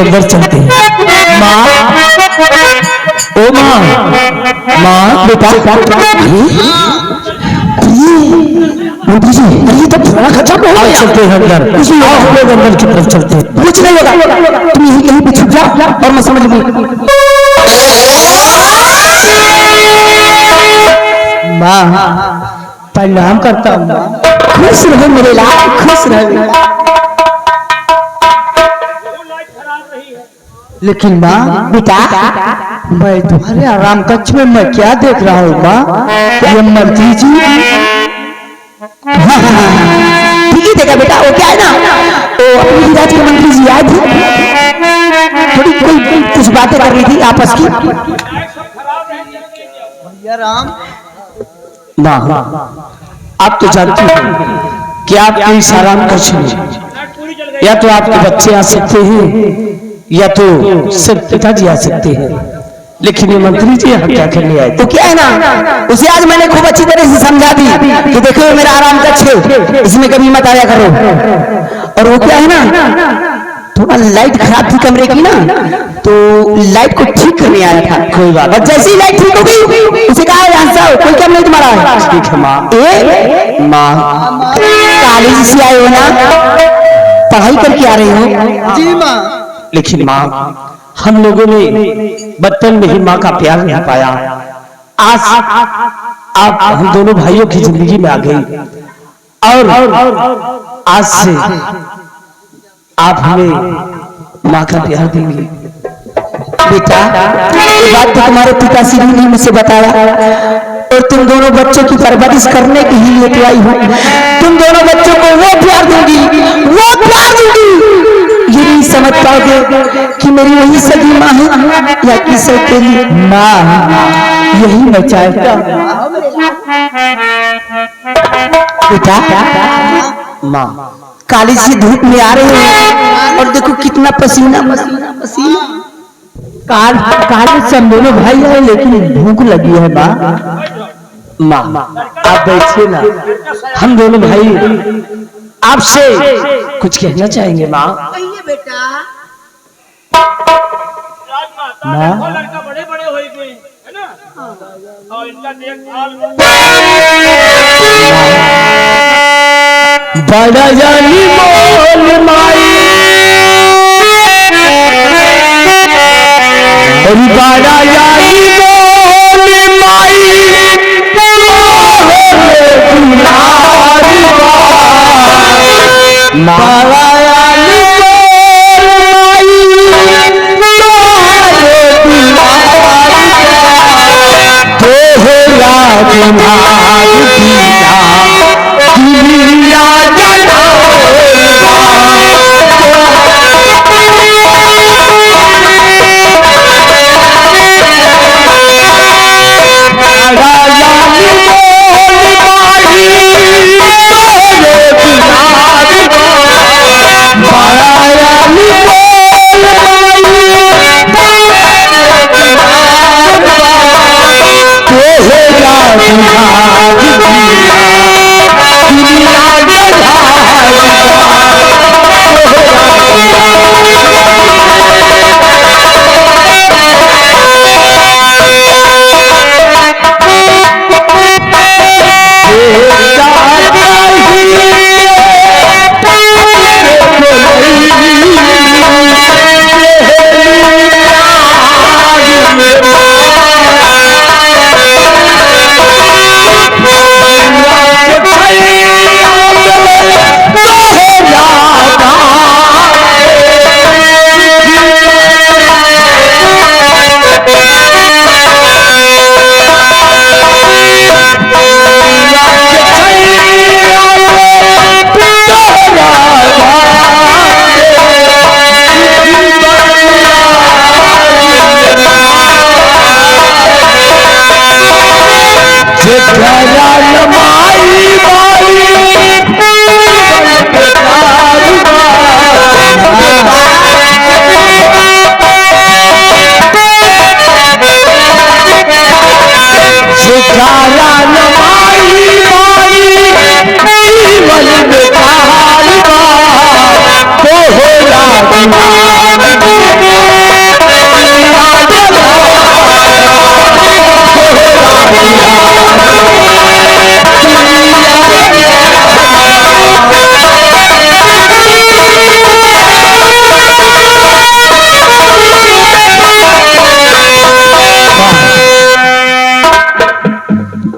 अंदर चलते हैं। माँ, ओ माँ, माँ बेटा, मंत्री जी ये तो थोड़ा खर्चा हो गया। चलते हैं अंदर, आओ हम लोग अंदर की तरफ चलते हैं। कुछ नहीं होगा, तुम यहीं पे छुप जाओ और मैं समझ लूँ। माँ प्रणाम करता हूँ। खुश रहो मेरे लाल, खुश रहो। लेकिन माँ बेटा, मैं तुम्हारे आराम कक्ष में मैं क्या देख रहा हूँ माँ? ये मंत्री जी ठीक ही देखा बेटा। वो क्या है ना, तो अपनी विराज के मंत्री जी आए थे, थोड़ी कोई कुछ बातें कर रही थी आपस की। राम माँ, आप तो जानती हो कि आपके इस आराम कक्ष में या तो आपके बच्चे आ सकते हैं या तो सिर्फ पिताजी आ सकते हैं, लेकिन ये मंत्री जी यहाँ क्या करने आए? तो क्या है ना, उसे आज मैंने खूब अच्छी तरह से समझा दी कि देखो मेरा आराम कक्ष है, इसमें कभी मत आया करो। और वो क्या है ना, थोड़ा लाइट खराब थी कमरे की ना, तो लाइट को ठीक करने आया था। कोई बात, और जैसी लाइट ठीक हो गई उसे कहा कोई काम नहीं तुम्हारा। ठीक है माँ। माँ कॉलेज से आए हो ना, पढ़ाई करके आ रहे हो? जी माँ। लेकिन माँ हम लोगों ने बचपन में ही माँ का प्यार नहीं पाया। आज आप हम दोनों भाइयों की जिंदगी में आ गई और आज से आप हमें माँ का प्यार देंगे। बेटा ये बात तो तुम्हारे पिताश्री ने मुझसे बताया और तुम दोनों बच्चों की परवरिश करने के ही लेके आई हो। तुम दोनों बच्चों को वो प्यार दूंगी, वो प्यार दूंगी, ये नहीं समझ पाओगे कि मेरी वही सगी माँ है या कि सब तेरी माँ। यही मैं चाहता हूँ बेटा। माँ कॉलेज से धूप में आ रहे हैं और देखो कितना पसीना पसीना पसीना। कॉलेज से हम दोनों भाई हैं, लेकिन भूख लगी है माँ। माँ आप बैठिए ना, हम दोनों भाई आपसे कुछ कहना चाहेंगे माँ। कहिए बेटा। माँ लड़का बड़े बड़े हो गए है ना, और इनका देखभाल बड़ा जानी बोल माई और बड़ा जानी बोल माई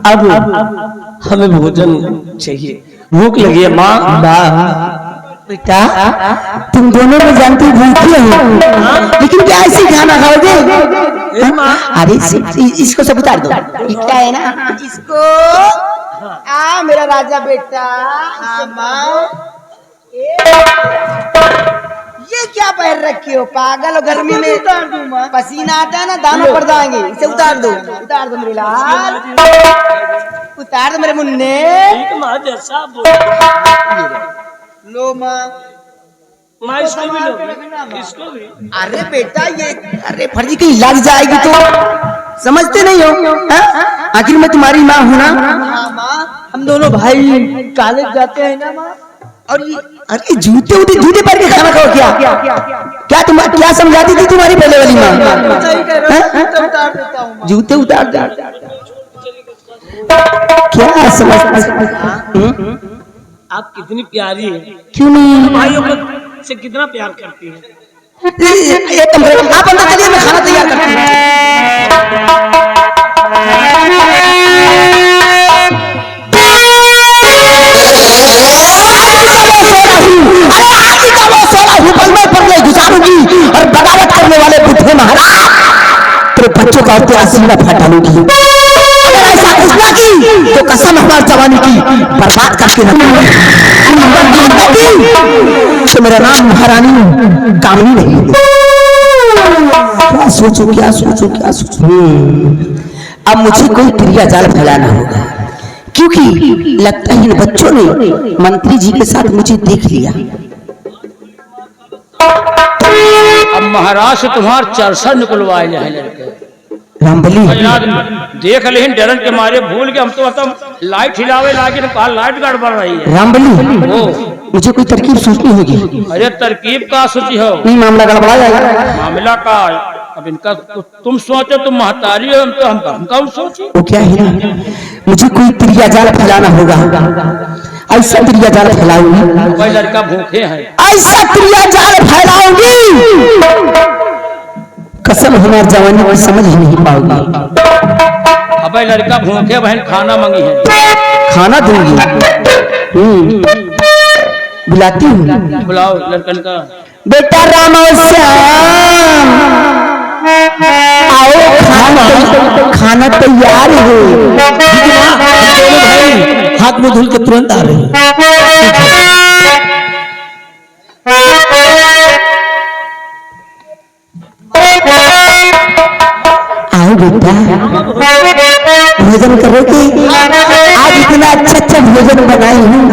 अब हमें भोजन चाहिए, भूख लगी है माँ। बेटा तुम दोनों में जानती भूखी हो, लेकिन क्या ऐसे खाना खाओगे? अरे इसको सब उतार दो, क्या है ना इसको। मेरा राजा बेटा, ये क्या पहन रखी हो पागल हो? गर्मी में पसीना आता है ना, दानों पड़ जाएंगे। इसे उतार दो, उतार दो मेरे लाल, उतार दो मेरे मुन्ने। लो माँ, इसको भी लो, इसको भी। अरे बेटा ये, अरे फर्जी कहीं लग जाएगी तो समझते नहीं हो? आखिर मैं तुम्हारी माँ हूँ ना। हम दोनों भाई कॉलेज जाते हैं ना माँ। और ये अरे जूते उते जूते पहन के खाना खाओ क्या? क्या तुम क्या समझाती थी तुम्हारी पहले वाली माँ? जूते उतार दे, क्या समझ? आप कितनी प्यारी है, क्यों नहीं? भाइयों को से कितना प्यार करती है। एक कमरे में आप अंदर चलिए, मैं खाना तैयार करती हूँ। और बगावत करने वाले बुढ़े महाराज तेरे बच्चों का सीना फाड़ डालूंगी। अगर ऐसा कुछ ना की तो कसम हमारी जवानी की बर्बाद करके रखूंगी। तो मेरा नाम महारानी कामनी नहीं। क्या सोचूं क्या सोचूं क्या सोचूं? अब मुझे कोई क्रिया जाल फैलाना होगा, क्योंकि लगता है इन बच्चों ने मंत्री जी के साथ मुझे देख लिया। अब महाराज से तुम्हार चर्चा निकलवाए जाए लड़के। रामबली देख लेकिन डरन के मारे भूल के हम तो लाइट हिलावे लागे तो कहा लाइट गड़बड़ रही है। रामबली मुझे कोई तरकीब सोचनी होगी। अरे तरकीब का सोची हो? नहीं मामला गड़बड़ा जाएगा। मामला का अब इनका तुम सोचो, तुम महतारी हो, हम कौन सोचे? वो क्या है ना, मुझे कोई क्रिया जाल फैलाना होगा। ऐसा क्रिया जाल फैलाऊंगी, कोई लड़का भूखे है, ऐसा क्रिया जाल फैलाऊंगी कसम हमारी जवानी की समझ ही नहीं पाओगी। अब लड़का भूखे बहन खाना मांगी है, खाना दूंगी। बुलाती हूँ, बुलाओ लड़कन का। बेटा राम और श्याम आओ, खाना तैयार है। हाथ में धुल के तुरंत आ रहे हैं। आओ बेटा भोजन करोगे? आज इतना अच्छा भोजन बनाई हूँ,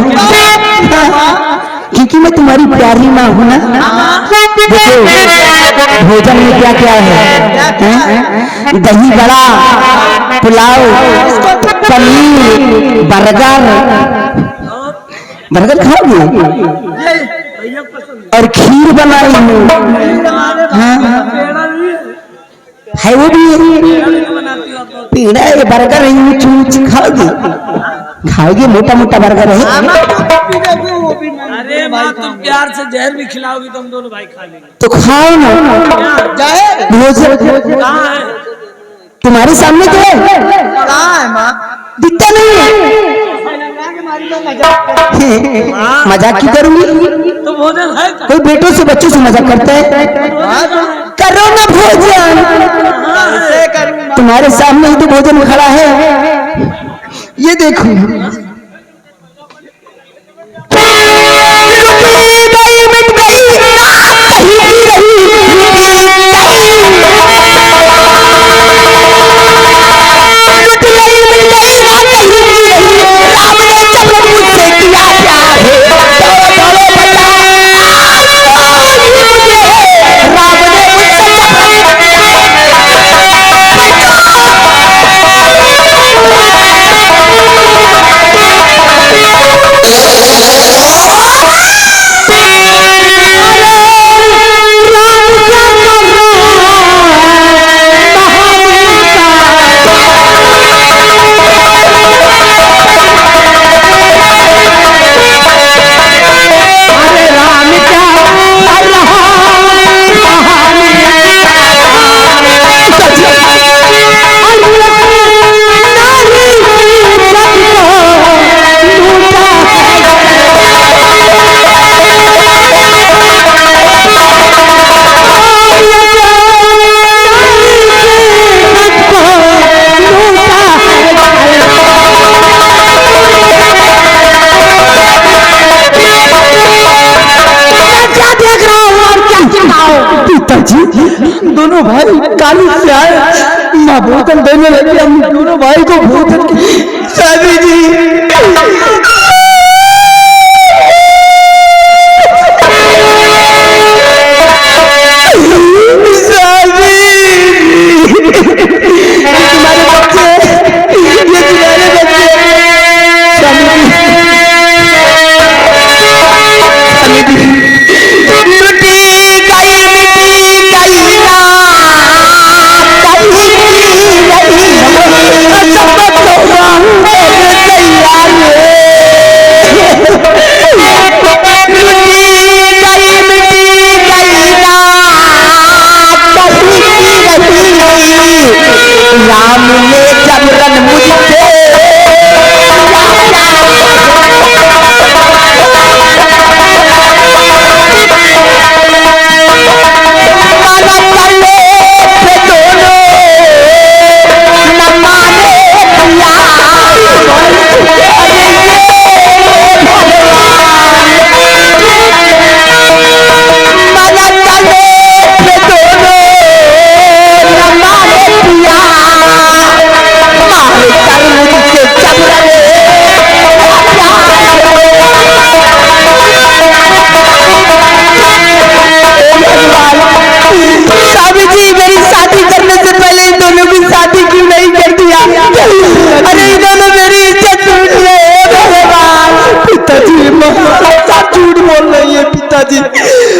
क्योंकि मैं तुम्हारी प्यारी माँ हूँ ना। देखो भोजन में क्या क्या है, दही बड़ा, पुलाव, पनीर, बर्गर खाओगे? और खीर बनाई हूँ, है वो भी पेड़ा है, बर्गर है, खाओगे? मोटा मोटा बर्गर है। अरे माँ तुम प्यार से जहर भी खिलाओगी तो हम दोनों भाई खा लेंगे। तो खाओ ना, भोजन कहाँ है? तुम्हारे सामने तो है, दिखता नहीं है। मजाक क्यों करूंगी? तो भोजन है कोई बेटों से बच्चों से मजाक करता है? करो ना भोजन, तुम्हारे सामने ही तो भोजन खड़ा है, ये देखो। भोजन देने लगे हम दोनों भाई को भोजन स्वामी जी। राम ने जबरन मुझसे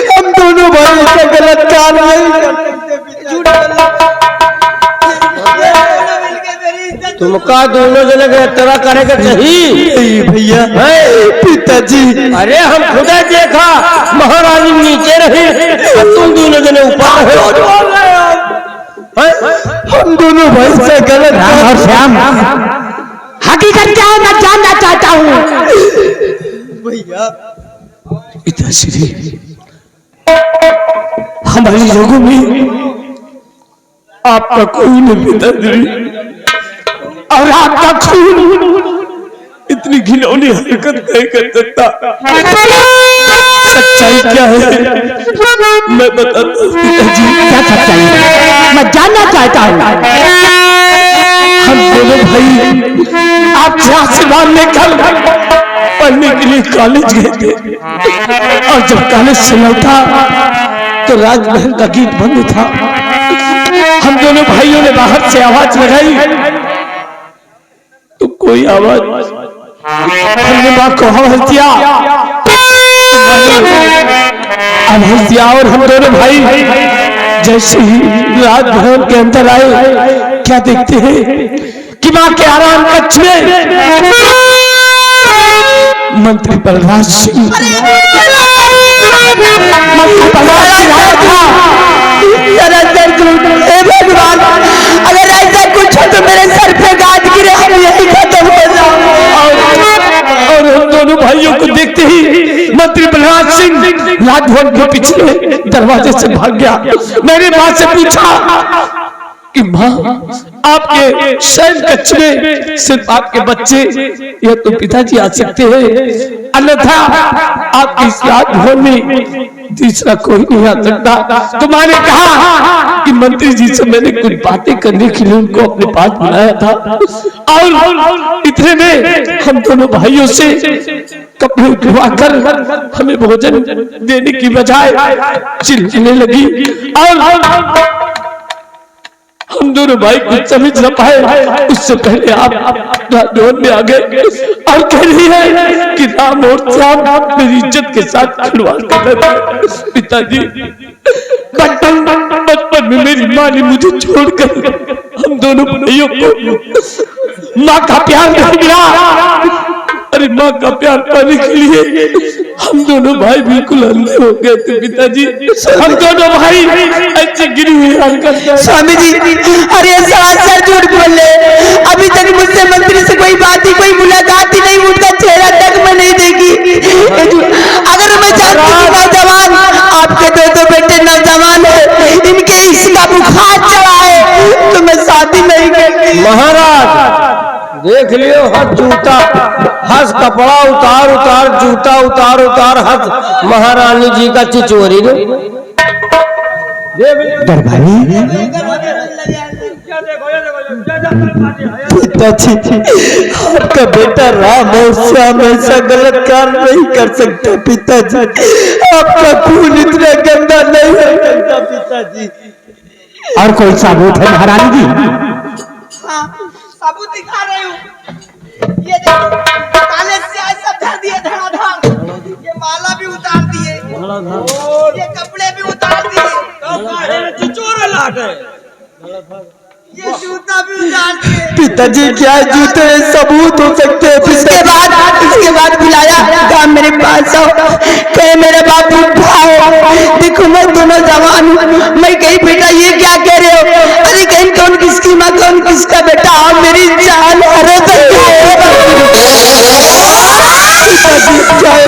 हम दोनों भाई का गलत काम नहीं करते। तुमका दोनों जने के तरह करेगा चाहिए भैया पिताजी। अरे हम खुदा देखा महारानी नीचे रही और तुम दोनों जने ऊपर हम दोनों भाई से गलत। राम और श्याम हकीकत क्या है मैं जानना चाहता हूँ भैया। पिताश्री हमारे लोगों में आपका कोई नहीं पिताश्री, और आपका खून इतनी घिनौनी हरकत नहीं कर सकता। सच्चाई क्या है मैं बताता हूँ पिताजी। क्या सच्चाई है मैं जानना चाहता हूँ। हम दोनों भाई आपसे आशीर्वाद लेकर पढ़ने के लिए कॉलेज गए थे, और जब कॉलेज से लौटा तो राजमहल का गेट बंद था। हम दोनों भाइयों ने बाहर से आवाज लगाई तो कोई आवाज, हमने मां को आवाज दिया और हम दोनों भाई जैसे ही राजभवन के अंदर आए क्या देखते हैं कि मां के आराम कक्ष में मंत्री बलराज सिंह भगवान अगर ऐसा कुछ हो तो मेरे सर पे गाज गिरे हम यही खत्म हो जाओ। और हम दोनों भाइयों को देखते ही मंत्री बलराज सिंह राजभवन के पिछले दरवाजे से भाग गया। मेरी मां से पूछा कि मां आपके शयन कक्ष में सिर्फ आपके बच्चे या तो पिताजी आ सकते हैं, अन्यथा आपके इस राजभवन में तीसरा कोई नहीं आ सकता। तो मैंने कहा कि मंत्री जी से मैंने कुछ बातें करने के लिए उनको अपने पास बुलाया था, और इतने में हम दोनों भाइयों से कपड़े उठवाकर हमें भोजन देने की बजाय चिल्लाने लगी, और हम दोनों भाई कुछ समझ न पाए। उससे पहले आप राजभवन में आ गए और कह रही है कि राम और श्याम मेरी इज्जत के साथ खिलवाड़ कर रहे थे। पिताजी बचपन में मेरी माँ ने मुझे छोड़कर हम दोनों भाइयों को माँ का प्यार नहीं मिला। अरे माँ का प्यार पाने के लिए हम दोनों भाई बिल्कुल अंधे हो गए थे पिताजी। हम दोनों भाई ऐसे गिरी हुई हरकत। स्वामी जी अरे सर झूठ बोल ले, अभी तक मुझसे मंत्री से कोई बात ही कोई मुलाकात ही नहीं, उनका चेहरा तक मैं नहीं देखी। अगर मैं जानती हूँ नौजवान आपके दो बेटे नौजवान है, इनके इसका बुखार चढ़ा है तो मैं शादी नहीं करती। महाराज देख लियो हथ जूता हंस कपड़ा उतार उतार जूता उतार उतार हंस महारानी जी का चिचोरी ने दरबारी पिताजी, आपका बेटा राम और श्याम ऐसा गलत काम नहीं कर सकता पिताजी। आपका खून इतना गंदा नहीं हो सकता पिताजी। और कोई सबूत है महारानी जी? हाँ, सबूत दिखा रहे हूँ। ये देखो, काले से आज सब धर दिए धड़ाधड़। ये माला भी उतार दिए, ये कपड़े भी उतार दिए, चोर लाट है। ये जूता भी उतार दिए। पिताजी, क्या जूते सबूत हो सकते हैं? इसके बाद बुलाया, कहा मेरे पास आओ, कहे मेरे बापू उठाओ, देखो मैं दोनों जवान हूँ। मैं कही बेटा ये क्या कह रहे हो? अरे कहीं कौन किसकी माँ, कौन किसका बेटा? आओ मेरी जान। अरे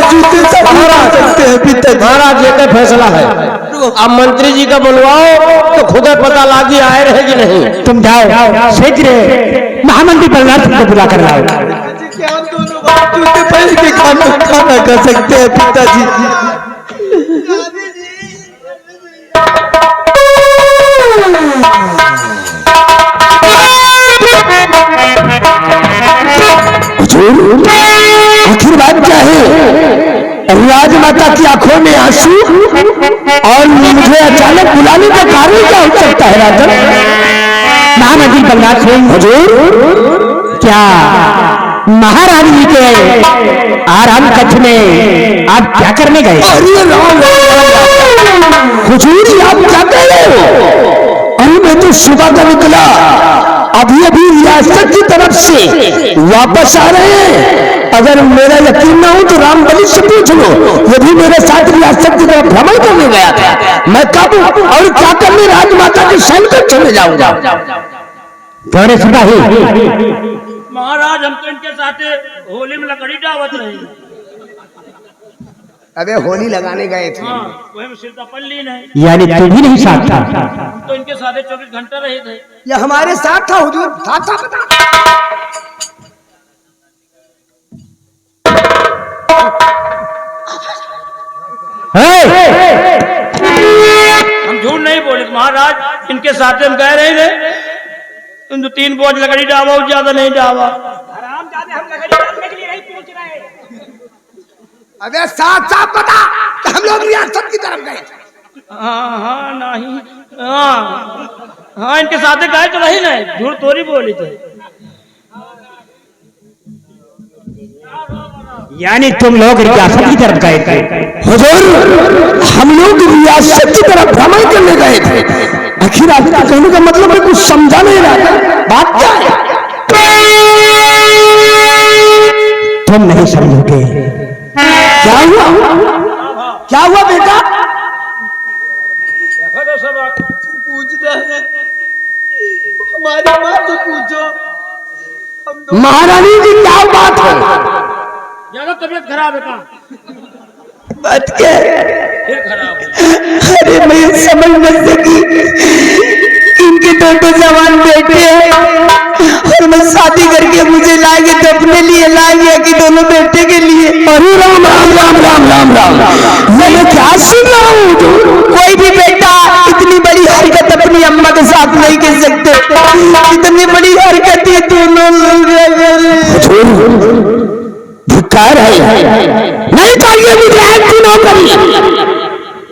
जूते सबूत हो सकते हैं पिताजी। महाराज ये का फैसला है, अब मंत्री जी का बुलवाओ तो खुद पता लागी आए रहेगी नहीं। तुम जाओ शीघ्र महामंत्री प्रहलाद को बुला कर लाओ। जूते पहन के खाना खा सकते हैं पिताजी। आखिर बात क्या है? राजमाता की आंखों में आंसू और मुझे अचानक बुलाने का कारण क्या हो सकता है राजन? महामंत्री बलराज सिंह हुजूर, क्या महारानी जी के आराम कक्ष में आप क्या करने गए? अरे राम हुजूर, आप क्या कह रहे हो? अरे मैं तो सुबह का निकला, अभी अभी रियासत की तरफ से वापस आ रहे हैं। अगर मेरा यकीन ना हो तो रामबली से पूछ लो, ये भी मेरे साथ रियासत की तरफ भ्रमण करने गया था। मैं कब और क्या करने राजमाता के सैन कर चले जाऊंगा? गौरे सिपाही, महाराज हम तो इनके साथ होली में लकड़ी डावत रहे। अबे होली लगाने गए थे। हाँ, वही में सिरतापल्ली नहीं, यानी तू भी नहीं साथ था? तो इनके साथ 24 घंटा रहे थे। ये हमारे साथ था हुजूर, था बता। हम झूठ नहीं बोले महाराज, इनके साथ हम कह रहे थे। तुम तो 3 बोझ लकड़ी डावा, ज्यादा नहीं डावा। हम लकड़ी डालने के लिए नहीं पहुंच रहे। अबे साफ साफ बता कि हम लोग रियासत की तरफ गए थे। हाँ नहीं, हाँ इनके साथ गए तो नहीं, झूठ थोड़ी बोली थे। यानी तुम लोग रियासत की तरफ गए थे? हुजूर, हम लोग रियासत की तरफ भ्रमण करने गए थे। आखिर आपका कहने का मतलब है कुछ समझा नहीं रहा, बात क्या है? तुम नहीं समझोगे। क्या हुआ? क्या हुआ बेटा? पूछना है हमारी माँ से पूछो। महारानी जी, क्या बात है? ज्यादा तबीयत खराब है का? बात क्या है? फिर खराब है। अरे मैं समझ नहीं सकी, इनके 2 जवान बेटे हैं और मैं शादी करके मुझे लाएंगे तो अपने लिए लाएंगे कि दोनों बेटे के लिए? अरे राम राम राम राम राम राम, मैं क्या सुन रहा हूँ? कोई भी बेटा इतनी बड़ी हरकत अपनी अम्मा के साथ नहीं कर सकते। इतनी बड़ी हरकत ये दोनों धिक्कार है, नहीं चाहिए मुझे ऐसी नौकरी।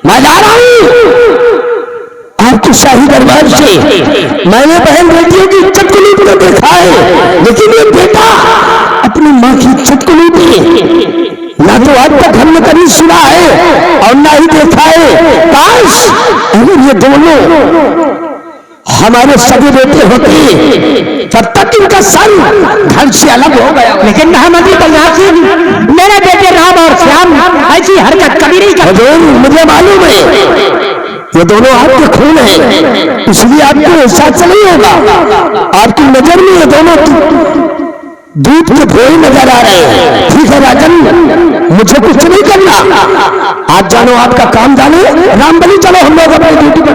मैं जा रहा हूँ आपको शाही दरबार से। मैंने बहन बेटियों की इज्जत को लूट कर देखा है, लेकिन ये बेटा अपनी माँ की इज्जत को लूटे। ना तो आज तक हमने कभी सुना है और ना ही देखा है। काश अगर ये दोनों हमारे सभी बेटे होते, तब तक इनका सर घर से अलग हो गया। लेकिन महामंत्री बलराज सिंह, मेरे बेटे राम और श्याम ऐसी हरकत कभी नहीं करते। मुझे मालूम है ये दोनों आपके खून है, इसलिए आपको एहसास नहीं होगा। आपकी नजर में ये दोनों दूध के धोए नजर आ रहे हैं। ठीक है राजन, मुझे कुछ नहीं करना। आप जानो, आपका काम जानो। रामबली, चलो हम लोग अपनी ड्यूटी पर।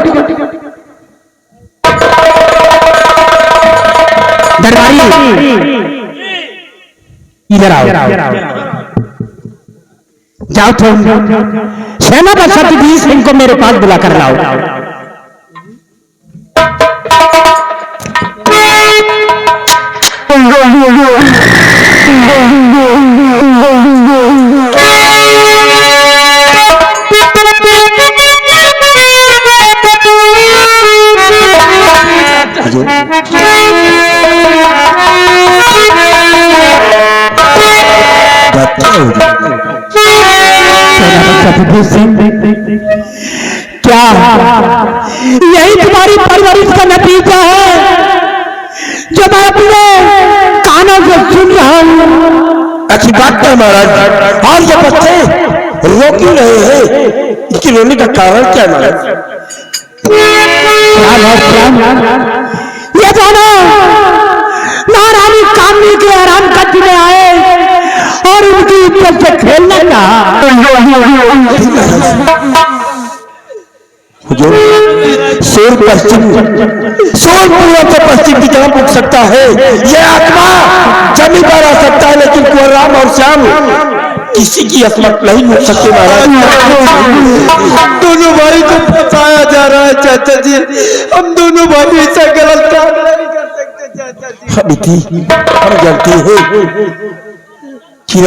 दरबारी, इधर आओ। जाओ तुम सेनापति सत्यजीत सिंह को मेरे पास बुला कर लाओ। क्या यही तुम्हारी परवरिश का नतीजा है जो मैं अपने कानों से सुन रहा हूँ? अच्छी बात है महाराज। और ये बच्चे रो क्यों रहे हैं? इसकी रोने का कारण क्या है महाराज? ये जानो महारानी कामनी के आराम करने में आए और उनकी इज्जत से खेलना चाहा। सूर पूर्व से पश्चिम की तरफ उठ सकता है, यह आत्मा जमीन पर आ सकता है, लेकिन कुंवरराम और श्याम किसी की असमत नहीं उठ सकते महाराज। दोनों भाई को फंसाया जा रहा है चाचा जी। हम दोनों भाई ऐसा गलत काम नहीं कर सकते चाचा जी। हम जानते हैं कि